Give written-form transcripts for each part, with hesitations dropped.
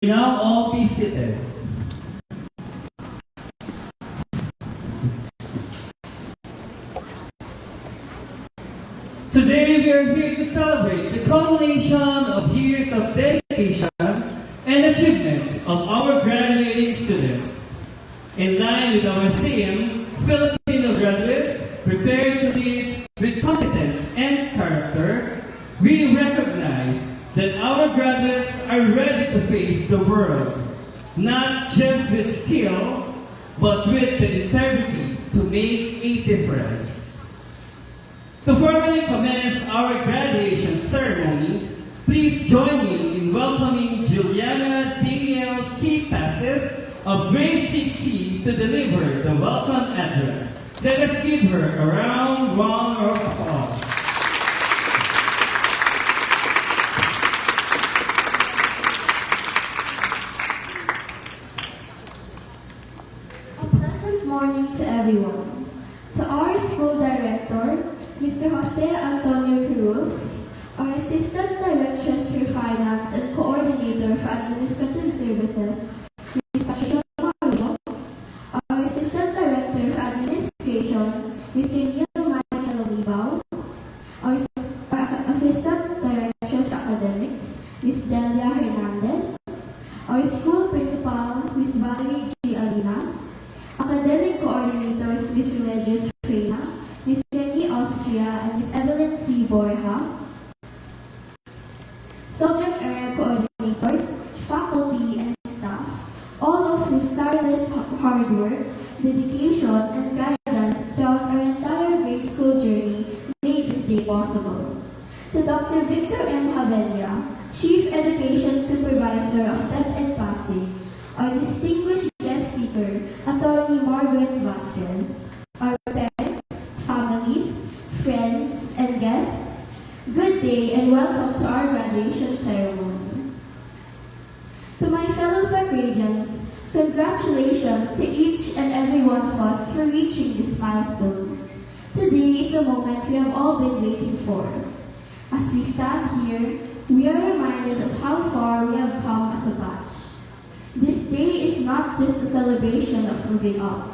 Now all be seated. Today we are here to celebrate the culmination of years of dedication and achievement of our graduating students. In line with our theme, Filipino graduates prepared to lead with competence and character, we recognize that our graduates are ready to face the world, not just with skill, but with the integrity to make a difference. To formally commence our graduation ceremony, please join me in welcoming Juliana Daniel C. Passes of Grade 6C to deliver the welcome address. Let us give her a round of applause. A pleasant morning to everyone. To our school director, Mr. Jose Antonio Cruz, our Assistant Directress for Finance and Coordinator for Administrative Services, Mr. Joshua Mario, our Assistant Director for Administration, Mr. Neil Michael Olibao, our Assistant Directress for Academics, Ms. Delia Hernandez, our School Principal, Ms. Valerie G. Alinas, Academic Coordinators, Ms. Regis Freyna, Ms. Jenny Austria, and Ms. Evelyn C. Borja, subject area coordinators, faculty, and staff, all of whose tireless hard work, dedication, and guidance throughout our entire grade school journey made this day possible. To Dr. Victor M. Javella, Chief Education Supervisor of TEP and Pasig, our distinguished guest speaker, Attorney Margaret Vasquez, our parents, families, friends, and guests, good day and welcome to our graduation ceremony. To my fellow Sacradians, congratulations to each and every one of us for reaching this milestone. Today is the moment we have all been waiting for. As we stand here, we are reminded of how far we have come as a batch. This day is not just a celebration of moving up.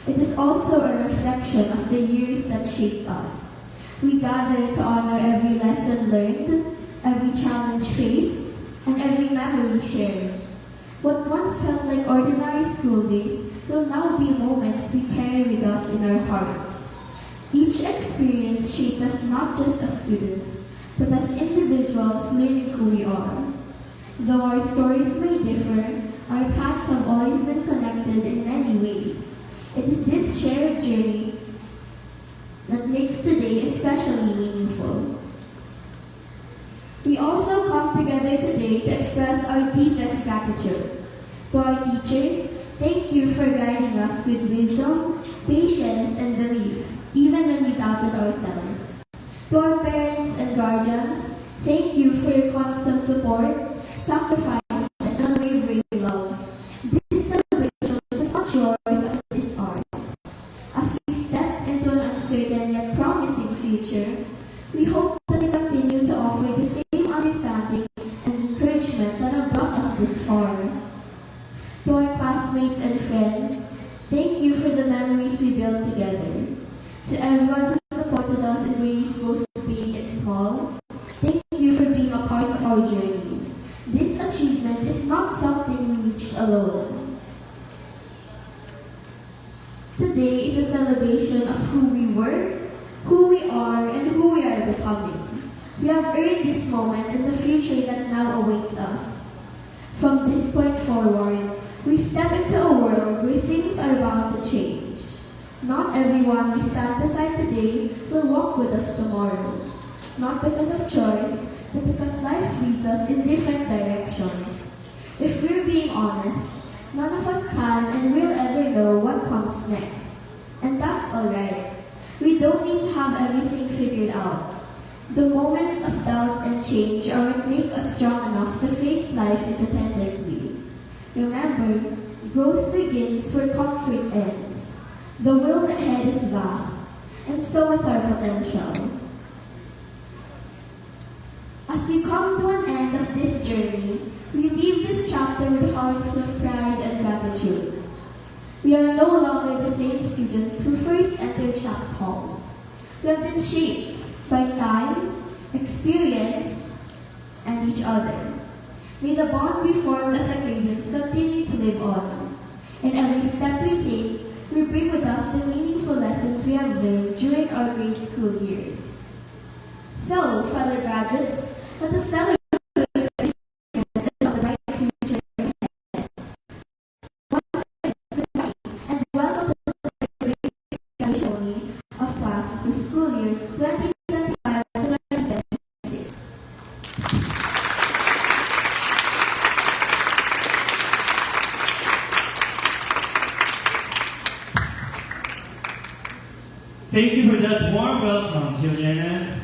It is also a reflection of the years that shaped us. We gather to honor every lesson learned, every challenge faced, and every memory shared. What once felt like ordinary school days will now be moments we carry with us in our hearts. Each experience shaped us not just as students, but as individuals learning who we are. Though our stories may differ, our paths have always been connected in many ways. It is this shared journey that makes today especially meaningful. We also come together today to express our deepest gratitude. To our teachers, thank you for guiding us with wisdom, patience, and belief, even when we doubted ourselves. To our parents and guardians, thank you for your constant support, sacrifice, and unwavering love. This celebration is not yours as it is ours. As we step into an uncertain yet promising future, we hope that we continue to offer the same understanding and encouragement that have brought us this far. To our classmates and friends, thank you for the memories we built together. To everyone who supported us in ways both big and small, thank you for being a part of our journey. This achievement is not something we reached alone. Today is a celebration of who we were, who we are, and who we are becoming. We have earned this moment and the future that now awaits us. From this point forward, we step into a world where things are bound to change. Not everyone we stand beside today will walk with us tomorrow. Not because of choice, but because life leads us in different directions. If we're being honest, none of us can and will ever know what comes next. And that's alright. We don't need to have everything figured out. The moments of doubt and change are what make us strong enough to face life independently. Remember, growth begins where comfort ends. The world ahead is vast, and so is our potential. As we come to an end of this journey, We leave this chapter with hearts full of pride and gratitude. We are no longer the same students who first entered Shop's halls. We have been shaped by time, experience, and each other. May the bond we formed as acquaintances continue to live on. In every step we take, we bring with us the meaningful lessons we have learned during our grade school years. So, fellow graduates, let us celebrate the bright future ahead. Once again, good night, and welcome to the great ceremony of class of the school year 2025-2026. Thank you for that warm welcome, Juliana.